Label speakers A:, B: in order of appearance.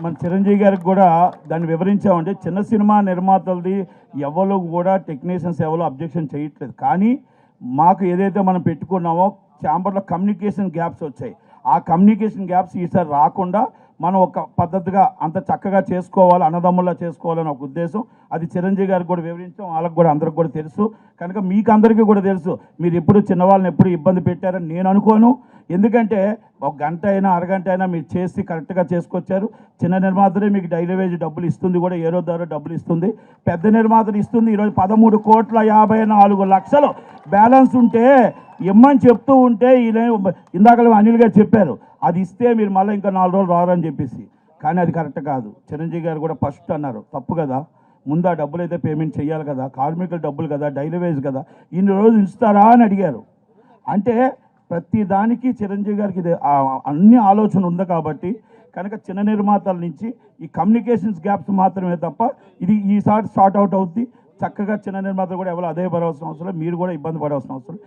A: మన చిరంజీవి గారికి కూడా దాన్ని వివరించామంటే చిన్న సినిమా నిర్మాతలది ఎవరు కూడా టెక్నీషియన్స్ ఎవరు అబ్జెక్షన్ చేయట్లేదు. కానీ మాకు ఏదైతే మనం పెట్టుకున్నామో ఛాంబర్లో కమ్యూనికేషన్ గ్యాప్స్ వచ్చాయి. ఆ కమ్యూనికేషన్ గ్యాప్స్ ఈసారి రాకుండా మనం ఒక పద్ధతిగా అంత చక్కగా చేసుకోవాలి, అన్నదమ్ముల్లా చేసుకోవాలని ఒక ఉద్దేశం. అది చిరంజీవి గారికి కూడా వివరించాం, వాళ్ళకి కూడా అందరికి కూడా తెలుసు. కనుక మీకు అందరికీ కూడా తెలుసు మీరు ఎప్పుడు చిన్నవాళ్ళని ఎప్పుడు ఇబ్బంది పెట్టారని నేను అనుకోను. ఎందుకంటే ఒక గంట అయినా అరగంట అయినా మీరు చేసి కరెక్ట్గా చేసుకొచ్చారు. చిన్న నిర్మాతలే మీకు డైలీ వేజ్ డబ్బులు ఇస్తుంది, కూడా ఏరో ద్వారా డబ్బులు ఇస్తుంది. పెద్ద నిర్మాతలు ఇస్తుంది. ఈరోజు 13,54,00,000 బ్యాలెన్స్ ఉంటే ఇమ్మని చెప్తూ ఉంటే ఇందాక అనిల్ గారు చెప్పారు అది ఇస్తే మీరు మళ్ళీ ఇంకా 4 రోజులు రారని చెప్పేసి. కానీ అది కరెక్ట్ కాదు. చిరంజీవి గారు కూడా ఫస్ట్ అన్నారు తప్పు కదా, ముందు ఆ డబ్బులు అయితే పేమెంట్ చేయాలి కదా, కార్మికుల డబ్బులు కదా, డైలీ వేజ్ కదా, ఇన్ని రోజులు ఇస్తారా అని అడిగారు. అంటే ప్రతి దానికి చిరంజీవి గారికి ఇది అన్ని ఆలోచన ఉంది. కాబట్టి కనుక చిన్న నిర్మాతల నుంచి ఈ కమ్యూనికేషన్స్ గ్యాప్స్ మాత్రమే తప్ప ఇది ఈసారి సార్ట్ అవుట్ అవుద్ది చక్కగా. చిన్న నిర్మాతలు కూడా ఎవరు అదే పడవలసిన అవసరం, మీరు కూడా ఇబ్బంది పడవలసిన అవసరం